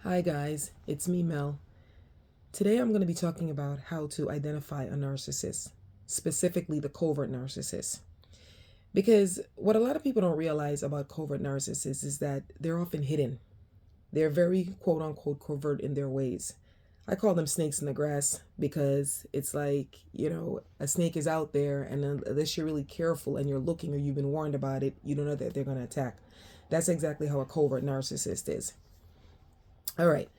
Hi guys, it's me Mel. Today I'm going to be talking about how to identify a narcissist, specifically the covert narcissist. Because what a lot of people don't realize about covert narcissists is that they're often hidden. They're very quote unquote covert in their ways. I call them snakes in the grass because it's like, a snake is out there, and unless you're really careful and you're looking or you've been warned about it, you don't know that they're going to attack. That's exactly how a covert narcissist is. All right.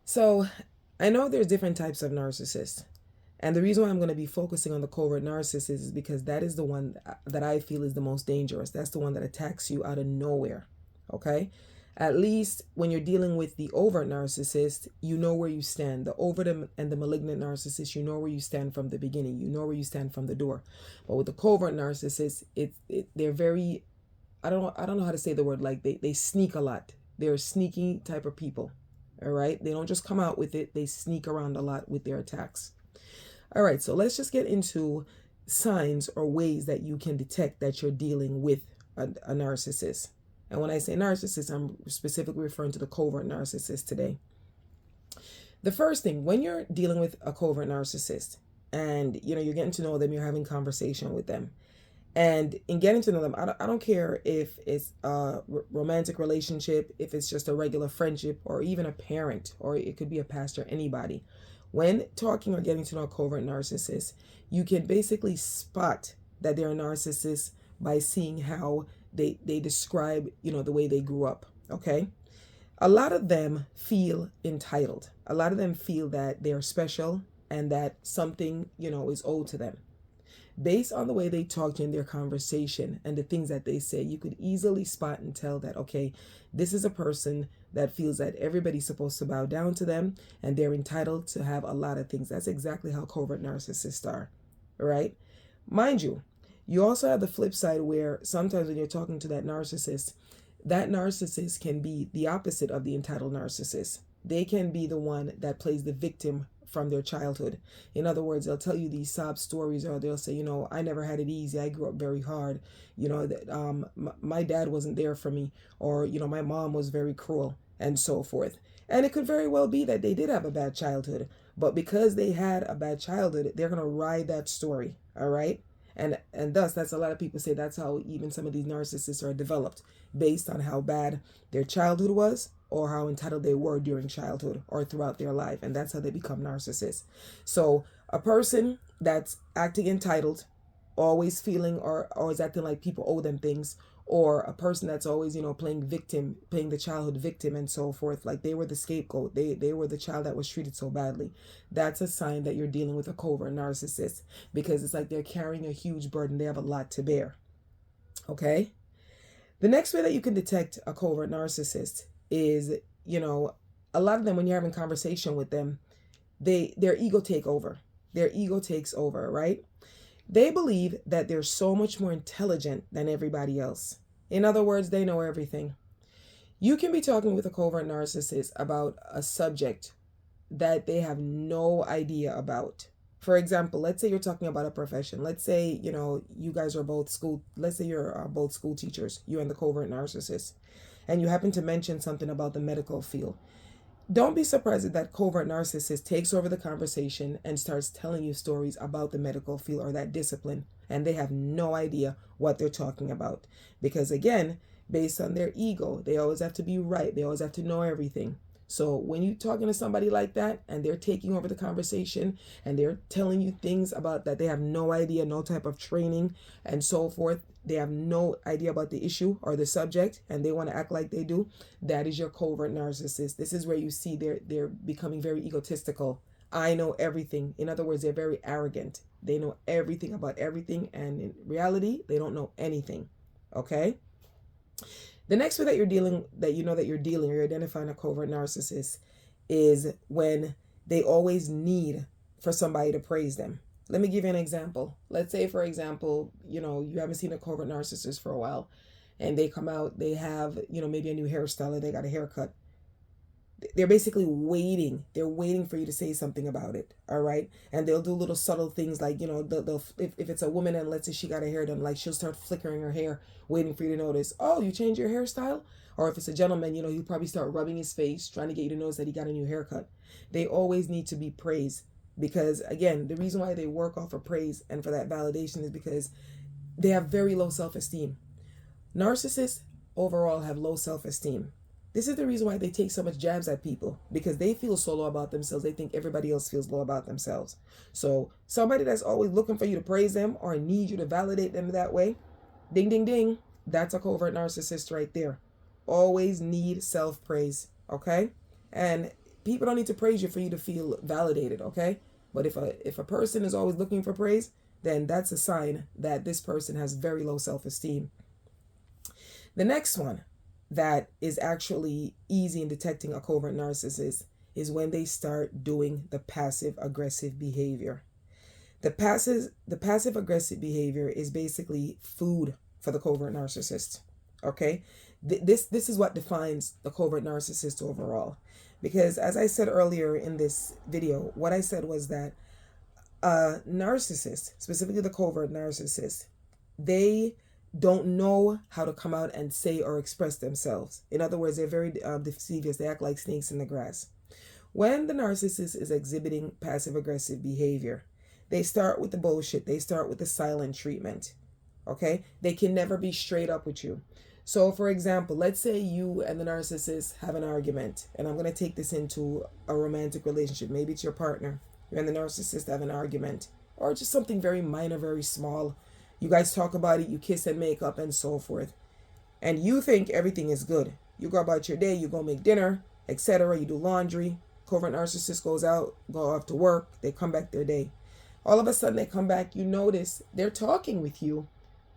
So I know there's different types of narcissists. And the reason why I'm going to be focusing on the covert narcissist is because that is the one that I feel is the most dangerous. That's the one that attacks you out of nowhere. Okay? At least when you're dealing with the overt narcissist, you know where you stand. The overt and the malignant narcissist, you know where you stand from the beginning. You know where you stand from the door. But with the covert narcissist, they're very, I don't know how to say the word, like they sneak a lot. They're a sneaky type of people. All right? They don't just come out with it. They sneak around a lot with their attacks. All right, so let's just get into signs or ways that you can detect that you're dealing with a narcissist. And when I say narcissist, I'm specifically referring to the covert narcissist today. The first thing, when you're dealing with a covert narcissist and you're getting to know them, you're having conversation with them. And in getting to know them, I don't care if it's a romantic relationship, if it's just a regular friendship, or even a parent, or it could be a pastor, anybody. When talking or getting to know a covert narcissist, you can basically spot that they're a narcissist by seeing how they describe, the way they grew up. Okay. A lot of them feel entitled. A lot of them feel that they're special and that something, is owed to them. Based on the way they talked in their conversation and the things that they say, you could easily spot and tell that, okay, this is a person that feels that everybody's supposed to bow down to them and they're entitled to have a lot of things. That's exactly how covert narcissists are, right? Mind you, you also have the flip side where sometimes when you're talking to that narcissist can be the opposite of the entitled narcissist. They can be the one that plays the victim from their childhood. In other words, they'll tell you these sob stories, or they'll say, I never had it easy. I grew up very hard. That my dad wasn't there for me, or my mom was very cruel, and so forth. And it could very well be that they did have a bad childhood, but because they had a bad childhood, they're gonna ride that story. All right. And thus, that's a lot of people say that's how even some of these narcissists are developed, based on how bad their childhood was or how entitled they were during childhood or throughout their life. And that's how they become narcissists. So a person that's acting entitled, always feeling or always acting like people owe them things, or a person that's always playing victim, playing the childhood victim and so forth, like they were the scapegoat, they were the child that was treated so badly, that's a sign that you're dealing with a covert narcissist, because it's like they're carrying a huge burden. They have a lot to bear. Okay. The next way that you can detect a covert narcissist is, a lot of them, when you're having conversation with them, their ego take over. Their ego takes over, right? They believe that they're so much more intelligent than everybody else. In other words, they know everything. You can be talking with a covert narcissist about a subject that they have no idea about. For example, let's say you're talking about a profession. Let's say, you guys are both school, let's say you're both school teachers, you and the covert narcissist, and you happen to mention something about the medical field. Don't be surprised if that covert narcissist takes over the conversation and starts telling you stories about the medical field or that discipline, and they have no idea what they're talking about. Because again, based on their ego, they always have to be right. They always have to know everything. So when you're talking to somebody like that and they're taking over the conversation and they're telling you things about that they have no idea, no type of training and so forth, they have no idea about the issue or the subject, and they want to act like they do, that is your covert narcissist. This is where you see they're becoming very egotistical. I know everything. In other words, they're very arrogant. They know everything about everything, and in reality, they don't know anything. Okay? The next way that you're dealing, that you know that you're dealing, or you're identifying a covert narcissist, is when they always need for somebody to praise them. Let me give you an example. Let's say, for example, you haven't seen a covert narcissist for a while, and they come out, they have, maybe a new hairstyle, or they got a haircut. They're basically waiting. They're waiting for you to say something about it. All right. And they'll do little subtle things like, they'll if it's a woman and let's say she got her hair done, like she'll start flickering her hair, waiting for you to notice. Oh, you changed your hairstyle? Or if it's a gentleman, he'll probably start rubbing his face, trying to get you to notice that he got a new haircut. They always need to be praised because, again, the reason why they work off of praise and for that validation is because they have very low self-esteem. Narcissists overall have low self-esteem. This is the reason why they take so much jabs at people, because they feel so low about themselves. They think everybody else feels low about themselves. So somebody that's always looking for you to praise them or need you to validate them that way, ding, ding, ding, that's a covert narcissist right there. Always need self-praise, okay? And people don't need to praise you for you to feel validated, okay? But if a person is always looking for praise, then that's a sign that this person has very low self-esteem. The next one that is actually easy in detecting a covert narcissist is when they start doing the passive aggressive behavior. The passive aggressive behavior is basically food for the covert narcissist. Okay, this is what defines the covert narcissist overall. Because as I said earlier in this video, what I said was that a narcissist, specifically the covert narcissist, they don't know how to come out and say or express themselves. In other words, they're very devious. They act like snakes in the grass. When the narcissist is exhibiting passive-aggressive behavior, they start with the bullshit. They start with the silent treatment. Okay? They can never be straight up with you. So, for example, let's say you and the narcissist have an argument, and I'm going to take this into a romantic relationship. Maybe it's your partner. You and the narcissist have an argument, or just something very minor, very small. You guys talk about it, you kiss and make up and so forth. And you think everything is good. You go about your day, you go make dinner, etc. You do laundry. Covert narcissist go off to work. They come back their day. All of a sudden they come back, you notice they're talking with you,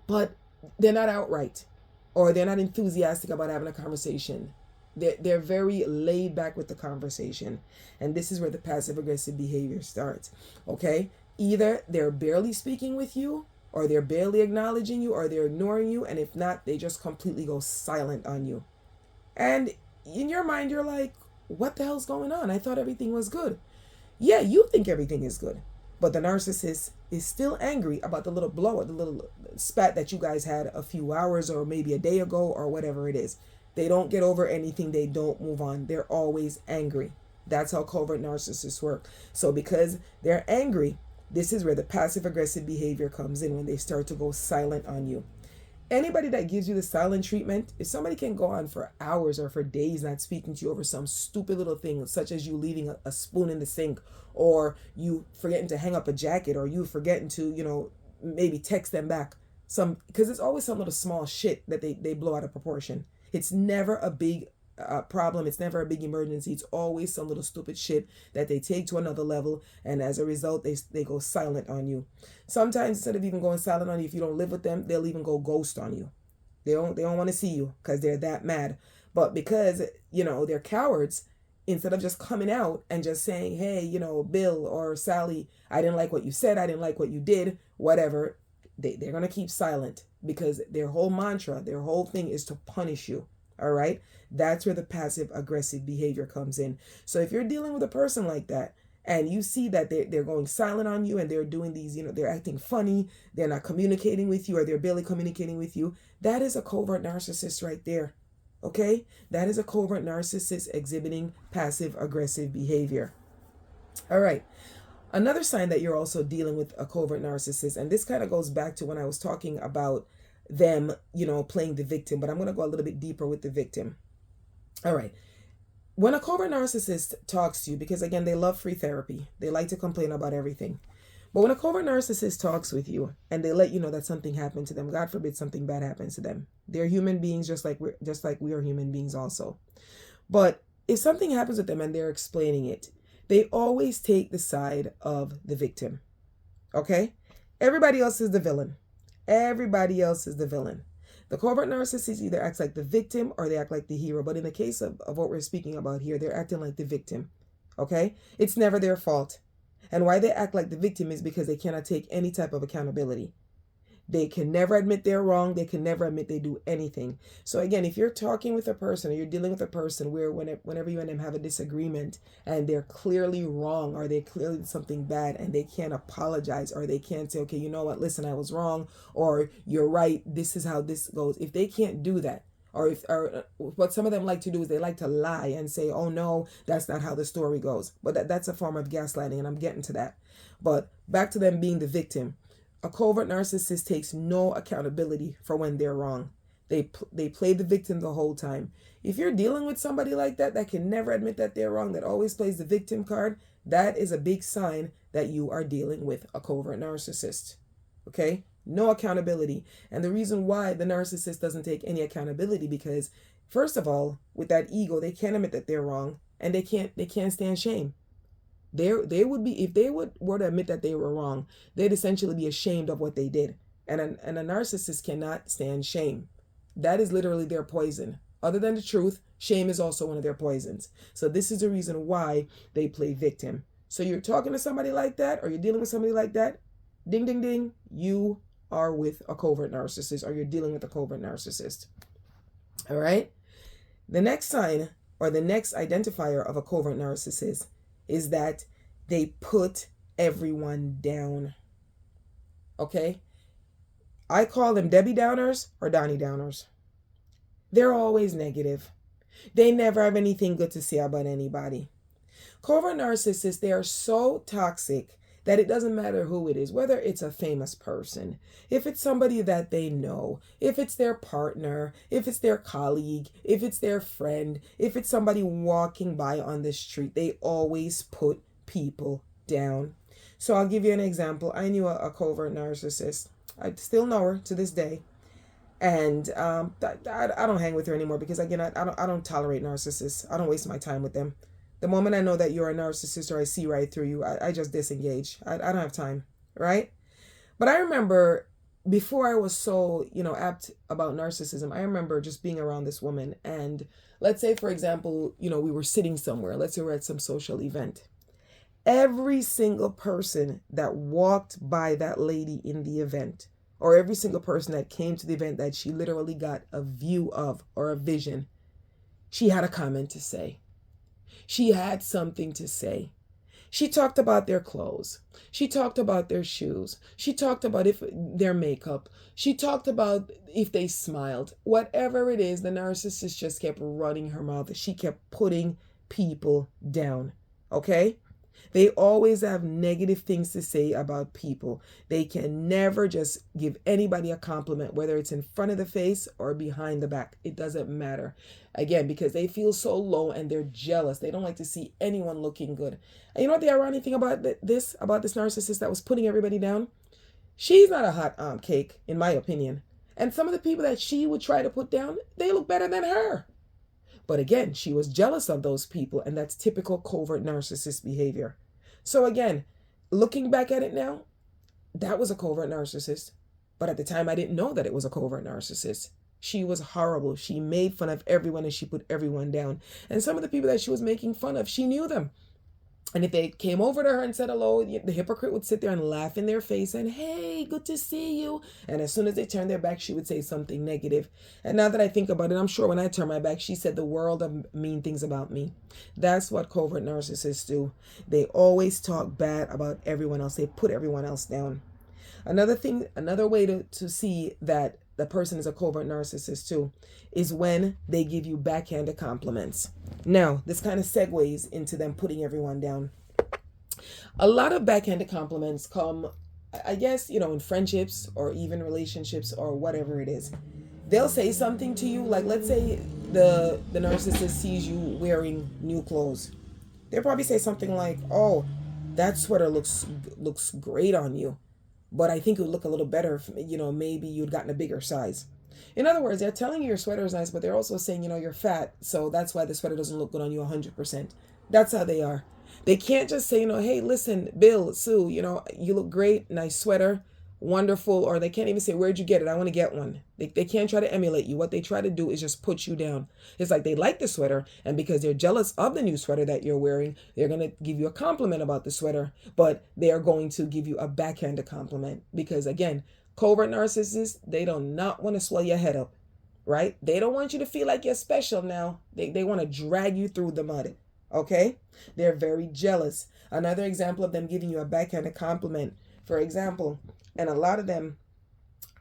but they're not outright. Or they're not enthusiastic about having a conversation. They're very laid back with the conversation. And this is where the passive aggressive behavior starts. Okay? Either they're barely speaking with you, or they're barely acknowledging you, or they're ignoring you, and if not, they just completely go silent on you. And in your mind, you're like, what the hell's going on? I thought everything was good. Yeah, you think everything is good, but the narcissist is still angry about the little blow, the little spat that you guys had a few hours or maybe a day ago or whatever it is. They don't get over anything. They don't move on. They're always angry. That's how covert narcissists work. So because they're angry, this is where the passive-aggressive behavior comes in, when they start to go silent on you. Anybody that gives you the silent treatment, if somebody can go on for hours or for days not speaking to you over some stupid little thing, such as you leaving a spoon in the sink, or you forgetting to hang up a jacket, or you forgetting to, maybe text them back, because it's always some little small shit that they blow out of proportion. It's never a big problem. It's never a big emergency. It's always some little stupid shit that they take to another level, and as a result they go silent on you. Sometimes instead of even going silent on you, if you don't live with them, they'll even go ghost on you. They don't want to see you because they're that mad. But because they're cowards, instead of just coming out and just saying, hey, Bill or Sally, I didn't like what you said, I didn't like what you did, whatever, they're going to keep silent, because their whole mantra, their whole thing is to punish you. All right? That's where the passive aggressive behavior comes in. So if you're dealing with a person like that, and you see that they're going silent on you, and they're doing these, they're acting funny, they're not communicating with you, or they're barely communicating with you, that is a covert narcissist right there. Okay? That is a covert narcissist exhibiting passive aggressive behavior. All right. Another sign that you're also dealing with a covert narcissist, and this kind of goes back to when I was talking about them, playing the victim, but I'm going to go a little bit deeper with the victim. All right. When a covert narcissist talks to you, because again, they love free therapy, they like to complain about everything. But when a covert narcissist talks with you and they let you know that something happened to them, God forbid something bad happens to them. They're human beings just like we are human beings also. But if something happens with them and they're explaining it, they always take the side of the victim. Okay? Everybody else is the villain. Everybody else is the villain. The covert narcissist either acts like the victim or they act like the hero. But in the case of what we're speaking about here, they're acting like the victim. Okay? It's never their fault. And why they act like the victim is because they cannot take any type of accountability. They can never admit they're wrong. They can never admit they do anything. So again, if you're talking with a person or you're dealing with a person where whenever you and them have a disagreement and they're clearly wrong or they clearly did something bad and they can't apologize or they can't say, okay, you know what, listen, I was wrong, or you're right, this is how this goes. If they can't do that, or what some of them like to do is they like to lie and say, oh no, that's not how the story goes. But that's a form of gaslighting, and I'm getting to that. But back to them being the victim. A covert narcissist takes no accountability for when they're wrong. They play the victim the whole time. If you're dealing with somebody like that can never admit that they're wrong, that always plays the victim card, that is a big sign that you are dealing with a covert narcissist. Okay? No accountability. And the reason why the narcissist doesn't take any accountability, because first of all, with that ego, they can't admit that they're wrong, and they can't stand shame. They would be, if they were to admit that they were wrong, they'd essentially be ashamed of what they did. And a narcissist cannot stand shame. That is literally their poison. Other than the truth, shame is also one of their poisons. So this is the reason why they play victim. So you're talking to somebody like that, or you're dealing with somebody like that, ding, ding, ding, you are with a covert narcissist, or you're dealing with a covert narcissist. All right? The next sign, or the next identifier of a covert narcissist, is that they put everyone down. Okay? I call them Debbie Downers or Donnie Downers. They're always negative. They never have anything good to say about anybody. Covert narcissists, they are so toxic that it doesn't matter who it is, whether it's a famous person, if it's somebody that they know, if it's their partner, if it's their colleague, if it's their friend, if it's somebody walking by on the street, they always put people down. So I'll give you an example. I knew a covert narcissist. I still know her to this day. And I don't hang with her anymore because, again, I don't tolerate narcissists. I don't waste my time with them. The moment I know that you're a narcissist or I see right through you, I just disengage. I don't have time, right? But I remember before I was so, apt about narcissism, I remember just being around this woman. And let's say, for example, we were sitting somewhere. Let's say we're at some social event. Every single person that walked by that lady in the event, or every single person that came to the event that she literally got a view of or a vision, she had a comment to say. She had something to say. She talked about their clothes. She talked about their shoes. She talked about their makeup. She talked about if they smiled. Whatever it is, the narcissist just kept running her mouth. She kept putting people down. Okay? They always have negative things to say about people. They can never just give anybody a compliment, whether it's in front of the face or behind the back. It doesn't matter. Again, because they feel so low and they're jealous. They don't like to see anyone looking good. And you know what the ironic thing about this narcissist that was putting everybody down? She's not a hot cake, in my opinion. And some of the people that she would try to put down, they look better than her. But again, she was jealous of those people, and that's typical covert narcissist behavior. So again, looking back at it now, that was a covert narcissist. But at the time, I didn't know that it was a covert narcissist. She was horrible. She made fun of everyone and she put everyone down. And some of the people that she was making fun of, she knew them. And if they came over to her and said hello, the hypocrite would sit there and laugh in their face and, hey, good to see you. And as soon as they turned their back, she would say something negative. And now that I think about it, I'm sure when I turned my back, she said the world of mean things about me. That's what covert narcissists do. They always talk bad about everyone else. They put everyone else down. Another way to see that the person is a covert narcissist too, is when they give you backhanded compliments. Now, this kind of segues into them putting everyone down. A lot of backhanded compliments come, I guess, in friendships or even relationships or whatever it is. They'll say something to you, like let's say the narcissist sees you wearing new clothes. They'll probably say something like, oh, that sweater looks great on you. But I think it would look a little better if, maybe you'd gotten a bigger size. In other words, they're telling you your sweater is nice, but they're also saying, you're fat. So that's why the sweater doesn't look good on you 100%. That's how they are. They can't just say, hey, listen, Bill, Sue, you look great, nice sweater, wonderful. Or they can't even say, where'd you get it? I want to get one. They can't try to emulate you. What they try to do is just put you down. It's like they like the sweater, and because they're jealous of the new sweater that you're wearing, they're going to give you a compliment about the sweater, but they are going to give you a backhanded compliment because, again, covert narcissists, they do not want to swell your head up, right? They don't want you to feel like you're special now. They want to drag you through the mud, okay? They're very jealous. Another example of them giving you a backhanded compliment, for example, and a lot of them,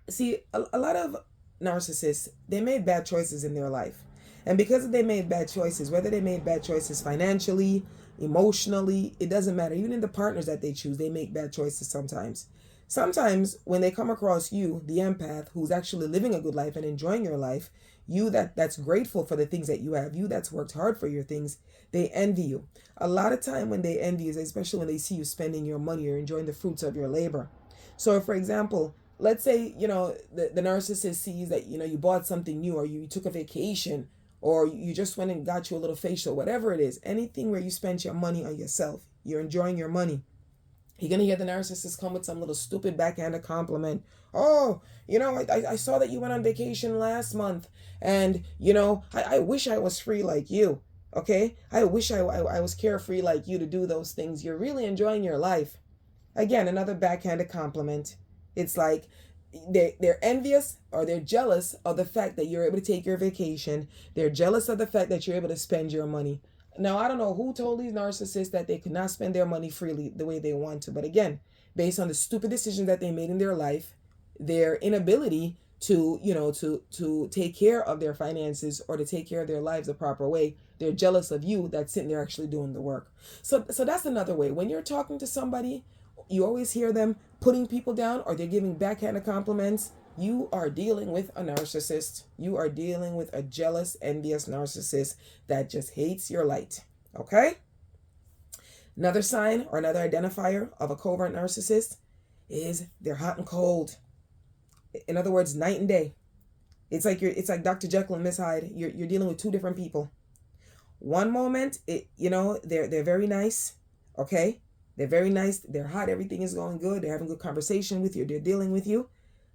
see, a lot of narcissists, they made bad choices in their life. And because they made bad choices, whether they made bad choices financially, emotionally, it doesn't matter. Even in the partners that they choose, they make bad choices sometimes. Sometimes when they come across you, the empath, who's actually living a good life and enjoying your life, you that's grateful for the things that you have, you that's worked hard for your things, they envy you. A lot of time when they envy you, especially when they see you spending your money or enjoying the fruits of your labor. So for example, let's say, the narcissist sees that, you bought something new, or you took a vacation, or you just went and got you a little facial, whatever it is, anything where you spent your money on yourself, you're enjoying your money. You're going to hear the narcissist come with some little stupid backhanded compliment. Oh, I saw that you went on vacation last month, and, I wish I was free like you. Okay? I wish I was carefree like you to do those things. You're really enjoying your life. Again, another backhanded compliment. It's like they're envious, or they're jealous of the fact that you're able to take your vacation. They're jealous of the fact that you're able to spend your money. Now, I don't know who told these narcissists that they could not spend their money freely the way they want to. But again, based on the stupid decisions that they made in their life, their inability to, to take care of their finances or to take care of their lives the proper way, they're jealous of you that's sitting there actually doing the work. So that's another way. When you're talking to somebody, you always hear them putting people down, or they're giving backhanded compliments. You are dealing with a narcissist. You are dealing with a jealous, envious narcissist that just hates your light. Okay? Another sign or another identifier of a covert narcissist is they're hot and cold. In other words, night and day. It's like Dr. Jekyll and Miss Hyde. You're dealing with two different people. One moment, they're very nice. Okay? They're very nice. They're hot. Everything is going good. They're having good conversation with you. They're dealing with you.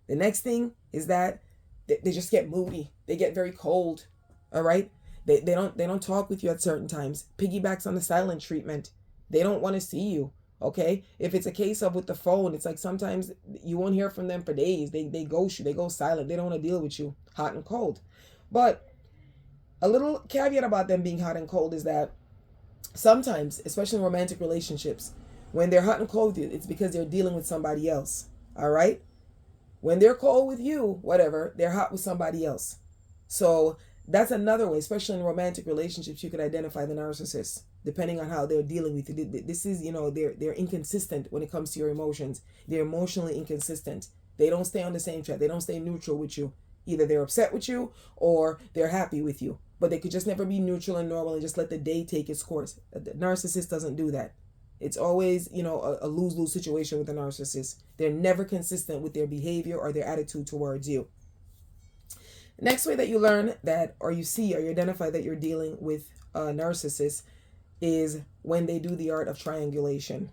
The next thing is that they just get moody. They get very cold. All right? They don't talk with you at certain times. Piggybacks on the silent treatment. They don't want to see you. Okay? If it's a case of with the phone, it's like sometimes you won't hear from them for days. They ghost you. They go silent. They don't want to deal with you. Hot and cold. But a little caveat about them being hot and cold is that sometimes, especially in romantic relationships, when they're hot and cold with you, it's because they're dealing with somebody else. All right? When they're cold with you, whatever, they're hot with somebody else. So that's another way, especially in romantic relationships, you can identify the narcissist, depending on how they're dealing with you. This is, they're inconsistent when it comes to your emotions. They're emotionally inconsistent. They don't stay on the same track. They don't stay neutral with you. Either they're upset with you or they're happy with you. But they could just never be neutral and normal and just let the day take its course. The narcissist doesn't do that. It's always, a lose-lose situation with a narcissist. They're never consistent with their behavior or their attitude towards you. Next way that you learn that, or you see, or you identify that you're dealing with a narcissist is when they do the art of triangulation.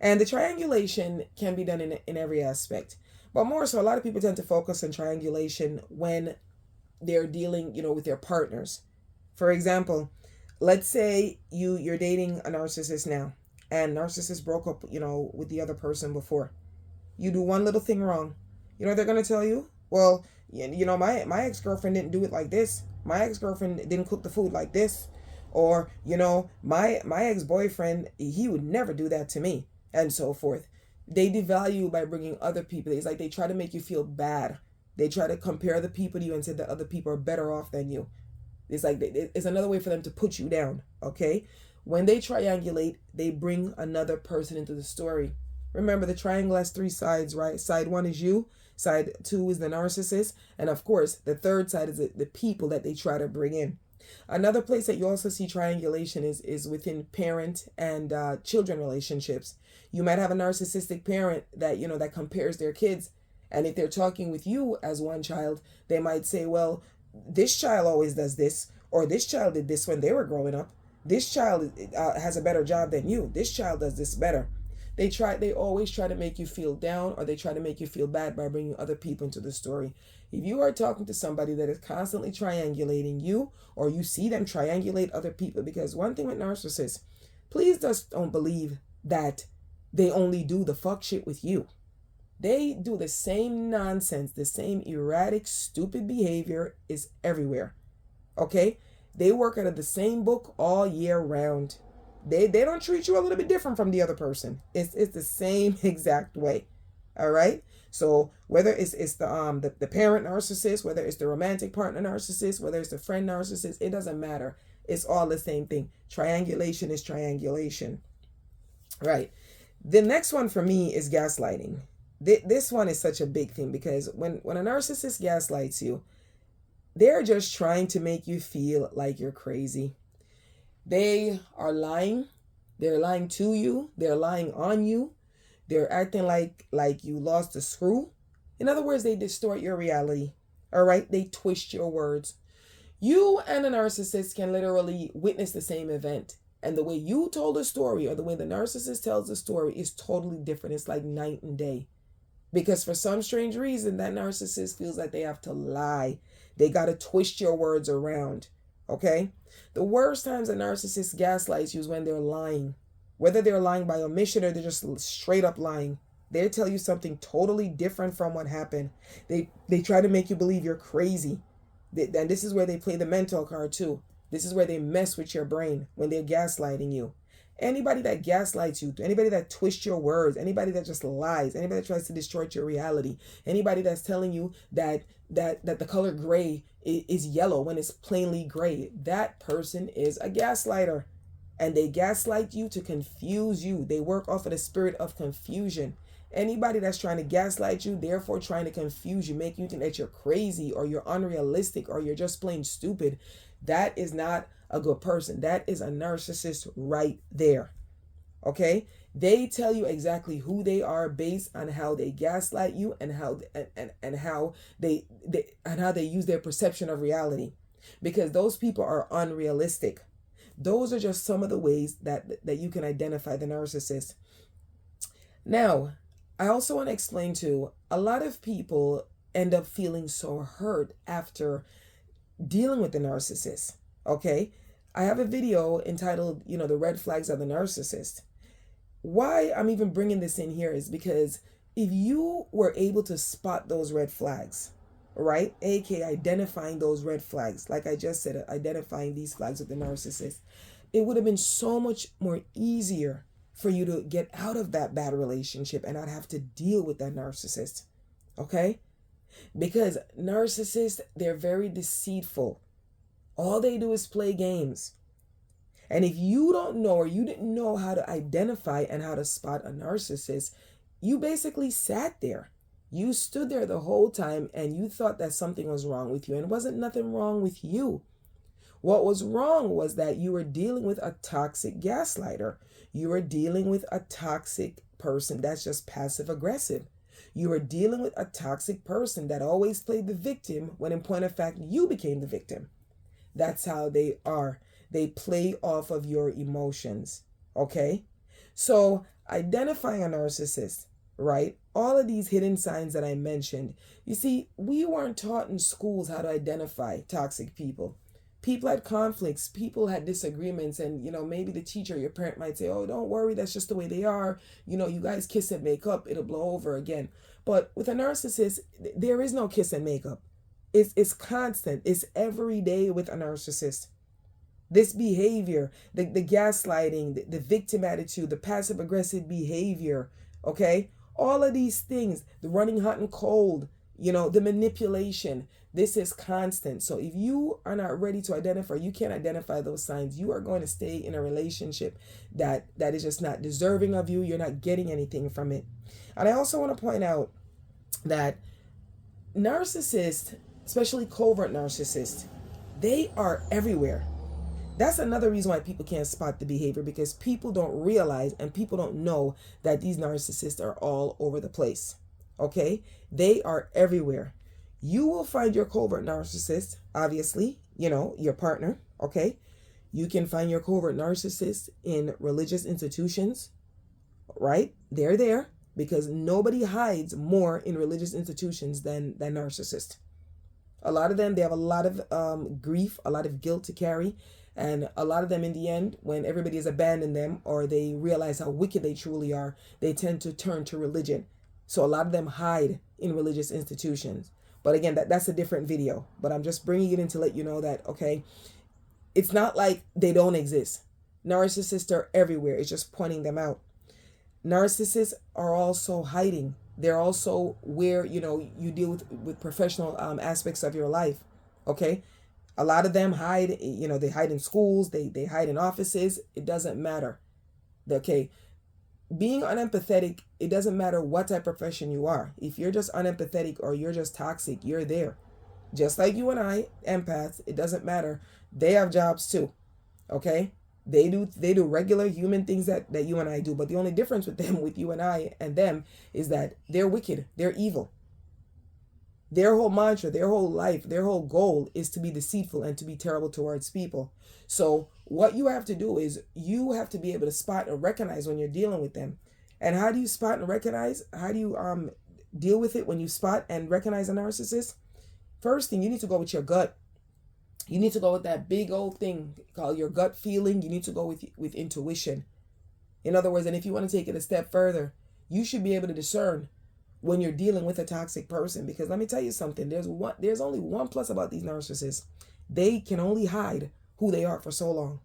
And the triangulation can be done in every aspect. But more so, a lot of people tend to focus on triangulation when they're dealing, with their partners. For example, let's say you're dating a narcissist now, and narcissist broke up, with the other person before. You do one little thing wrong. They're going to tell you, well, my ex-girlfriend didn't do it like this. My ex-girlfriend didn't cook the food like this. Or, my ex-boyfriend, he would never do that to me, and so forth. They devalue you by bringing other people. It's like they try to make you feel bad. They try to compare the people to you and say that other people are better off than you. It's like it's another way for them to put you down, okay? When they triangulate, they bring another person into the story. Remember, the triangle has three sides, right? Side one is you. Side two is the narcissist. And of course, the third side is the people that they try to bring in. Another place that you also see triangulation is within parent and children relationships. You might have a narcissistic parent that, that compares their kids. And if they're talking with you as one child, they might say, well, this child always does this, or this child did this when they were growing up. This child has a better job than you. This child does this better. They always try to make you feel down, or they try to make you feel bad by bringing other people into the story. If you are talking to somebody that is constantly triangulating you, or you see them triangulate other people, because one thing with narcissists, please just don't believe that they only do the fuck shit with you. They do the same nonsense, the same erratic, stupid behavior is everywhere. Okay? They work out of the same book all year round. They don't treat you a little bit different from the other person. It's the same exact way. All right. So whether it's the parent narcissist, whether it's the romantic partner narcissist, whether it's the friend narcissist, it doesn't matter. It's all the same thing. Triangulation is triangulation. Right. The next one for me is gaslighting. This one is such a big thing because when a narcissist gaslights you, they're just trying to make you feel like you're crazy. They are lying. They're lying to you. They're lying on you. They're acting like you lost a screw. In other words, they distort your reality. All right? They twist your words. You and a narcissist can literally witness the same event. And the way you told the story or the way the narcissist tells the story is totally different. It's like night and day. Because for some strange reason, that narcissist feels like they have to lie. They got to twist your words around. Okay? The worst times a narcissist gaslights you is when they're lying. Whether they're lying by omission or they're just straight up lying. They tell you something totally different from what happened. They try to make you believe you're crazy. And this is where they play the mental card too. This is where they mess with your brain when they're gaslighting you. Anybody that gaslights you, anybody that twists your words, anybody that just lies, anybody that tries to distort your reality, anybody that's telling you that the color gray is yellow when it's plainly gray, that person is a gaslighter. And they gaslight you to confuse you. They work off of the spirit of confusion. Anybody that's trying to gaslight you, therefore trying to confuse you, make you think that you're crazy or you're unrealistic or you're just plain stupid, that is not a good person. That is a narcissist right there. Okay? They tell you exactly who they are based on how they gaslight you and how they use their perception of reality. Because those people are unrealistic. Those are just some of the ways that you can identify the narcissist. Now, I also want to explain too, a lot of people end up feeling so hurt after dealing with the narcissist. Okay? I have a video entitled, the red flags of the narcissist. Why I'm even bringing this in here is because if you were able to spot those red flags, right? aka identifying those red flags, like I just said, identifying these flags of the narcissist, it would have been so much more easier for you to get out of that bad relationship and not have to deal with that narcissist. Okay? Because narcissists, they're very deceitful. All they do is play games. And if you don't know or you didn't know how to identify and how to spot a narcissist, you basically sat there. You stood there the whole time and you thought that something was wrong with you, and it wasn't nothing wrong with you. What was wrong was that you were dealing with a toxic gaslighter. You were dealing with a toxic person that's just passive aggressive. You were dealing with a toxic person that always played the victim when in point of fact you became the victim. That's how they are. They play off of your emotions. Okay? So identifying a narcissist, right? All of these hidden signs that I mentioned. You see, we weren't taught in schools how to identify toxic people. People had conflicts, people had disagreements, and maybe the teacher, your parent might say, oh, don't worry, that's just the way they are. You guys kiss and make up, it'll blow over again. But with a narcissist, there is no kiss and make up. It's constant. It's every day with a narcissist. This behavior, the gaslighting, the victim attitude, the passive aggressive behavior, okay? All of these things, the running hot and cold, the manipulation, this is constant. So if you are not ready to identify, you can't identify those signs, you are going to stay in a relationship that is just not deserving of you. You're not getting anything from it. And I also want to point out that narcissists, especially covert narcissists, they are everywhere. That's another reason why people can't spot the behavior, because people don't realize and people don't know that these narcissists are all over the place. Okay? They are everywhere. You will find your covert narcissist, obviously, your partner. Okay? You can find your covert narcissist in religious institutions, right? They're there because nobody hides more in religious institutions than narcissists. A lot of them, they have a lot of grief, a lot of guilt to carry. And a lot of them in the end, when everybody has abandoned them or they realize how wicked they truly are, they tend to turn to religion. So a lot of them hide in religious institutions. But again, that's a different video. But I'm just bringing it in to let you know that, okay, it's not like they don't exist. Narcissists are everywhere. It's just pointing them out. Narcissists are also hiding. They're also where, you deal with professional aspects of your life. Okay. A lot of them hide, they hide in schools, they hide in offices. It doesn't matter. Okay. Being unempathetic, it doesn't matter what type of profession you are. If you're just unempathetic or you're just toxic, you're there. Just like you and I, empaths, it doesn't matter. They have jobs too. Okay? They do regular human things that you and I do, but the only difference with them, with you and I and them, is that they're wicked, they're evil. Their whole mantra, their whole life, their whole goal is to be deceitful and to be terrible towards people. So what you have to do is you have to be able to spot and recognize when you're dealing with them. And how do you spot and recognize? How do you deal with it when you spot and recognize a narcissist? First thing, you need to go with your gut. You need to go with that big old thing called your gut feeling. You need to go with intuition. In other words, and if you want to take it a step further, you should be able to discern when you're dealing with a toxic person. Because let me tell you something, there's only one plus about these narcissists. They can only hide who they are for so long.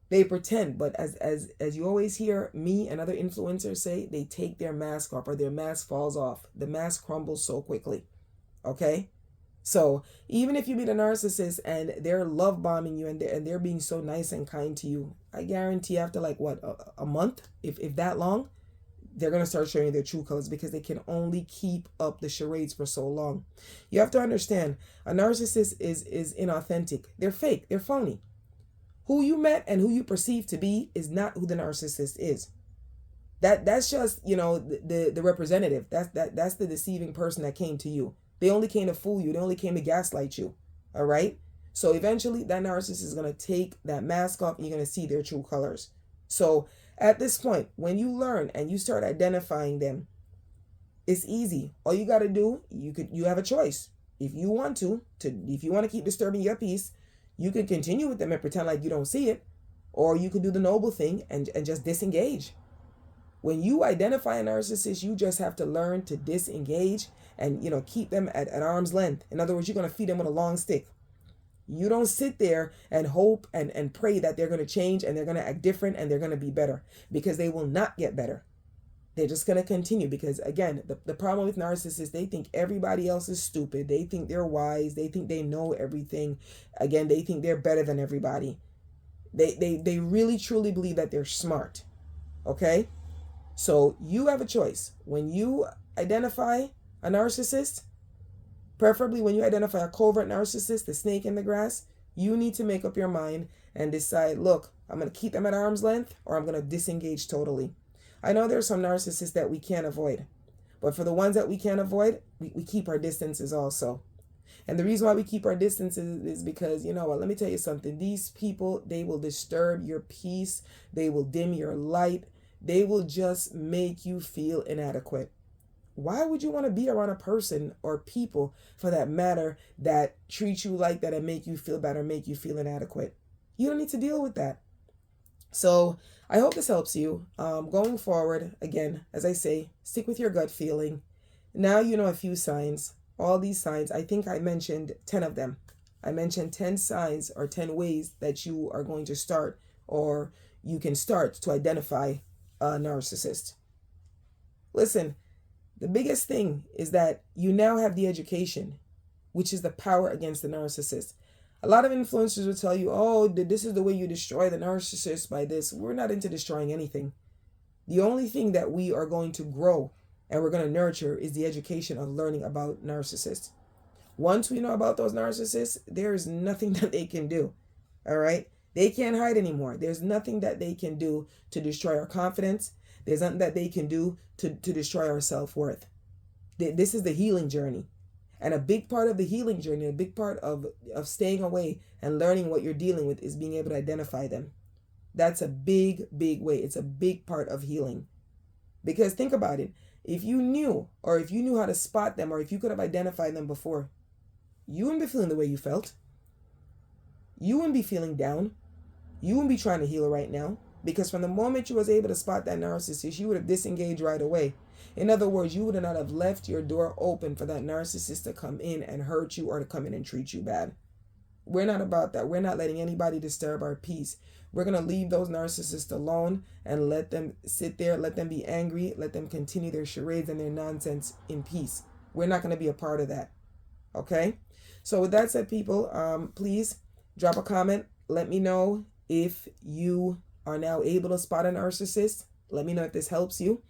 They pretend, but as you always hear me and other influencers say, they take their mask off or their mask falls off. The mask crumbles so quickly. Okay? So even if you meet a narcissist and they're love bombing you and they're being so nice and kind to you, I guarantee after like what, a month, if that long, they're going to start showing their true colors, because they can only keep up the charades for so long. You have to understand, a narcissist is inauthentic. They're fake. They're phony. Who you met and who you perceive to be is not who the narcissist is. That's just, the representative. That's the deceiving person that came to you. They only came to fool you. They only came to gaslight you. All right? So eventually that narcissist is going to take that mask off and you're going to see their true colors. So at this point, when you learn and you start identifying them, it's easy. All you got to do, you have a choice. If you want to keep disturbing your peace, you can continue with them and pretend like you don't see it, or you could do the noble thing and just disengage. When you identify a narcissist, you just have to learn to disengage and, keep them at arm's length. In other words, you're going to feed them with a long stick. You don't sit there and hope and pray that they're going to change and they're going to act different and they're going to be better, because they will not get better. They're just going to continue, because, again, the problem with narcissists, they think everybody else is stupid. They think they're wise. They think they know everything. Again, they think they're better than everybody. They really, truly believe that they're smart. Okay? So you have a choice. When you identify a narcissist, preferably when you identify a covert narcissist, the snake in the grass, you need to make up your mind and decide, look, I'm going to keep them at arm's length or I'm going to disengage totally. I know there are some narcissists that we can't avoid, but for the ones that we can't avoid, we keep our distances also. And the reason why we keep our distances is because, you know what, let me tell you something. These people, they will disturb your peace. They will dim your light. They will just make you feel inadequate. Why would you want to be around a person or people, for that matter, that treat you like that and make you feel bad or make you feel inadequate? You don't need to deal with that. So I hope this helps you. Going forward, again, as I say, stick with your gut feeling. Now you know a few signs. All these signs, I think I mentioned 10 of them. I mentioned 10 signs or 10 ways that you are going to start, or you can start to identify a narcissist. Listen, the biggest thing is that you now have the education, which is the power against the narcissist. A lot of influencers will tell you, oh, this is the way you destroy the narcissist by this. We're not into destroying anything. The only thing that we are going to grow and we're going to nurture is the education of learning about narcissists. Once we know about those narcissists, there is nothing that they can do. All right? They can't hide anymore. There's nothing that they can do to destroy our confidence. There's nothing that they can do to destroy our self-worth. This is the healing journey. And a big part of the healing journey, a big part of staying away and learning what you're dealing with is being able to identify them. That's a big, big way. It's a big part of healing. Because think about it. If you knew how to spot them, or if you could have identified them before, you wouldn't be feeling the way you felt. You wouldn't be feeling down. You wouldn't be trying to heal right now. Because from the moment you was able to spot that narcissist, you would have disengaged right away. In other words, you would not have left your door open for that narcissist to come in and hurt you or to come in and treat you bad. We're not about that. We're not letting anybody disturb our peace. We're going to leave those narcissists alone and let them sit there, let them be angry, let them continue their charades and their nonsense in peace. We're not going to be a part of that. Okay? So with that said, people, please drop a comment. Let me know if you are now able to spot a narcissist. Let me know if this helps you.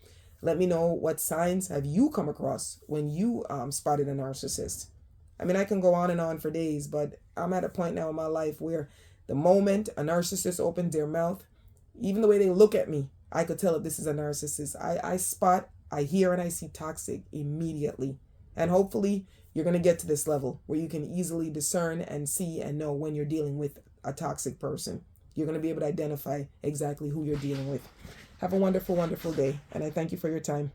Let me know what signs have you come across when you spotted a narcissist. I mean, I can go on and on for days, but I'm at a point now in my life where the moment a narcissist opens their mouth, even the way they look at me, I could tell if this is a narcissist. I spot, I hear, and I see toxic immediately. And hopefully you're going to get to this level where you can easily discern and see and know when you're dealing with a toxic person. You're going to be able to identify exactly who you're dealing with. Have a wonderful, wonderful day, and I thank you for your time.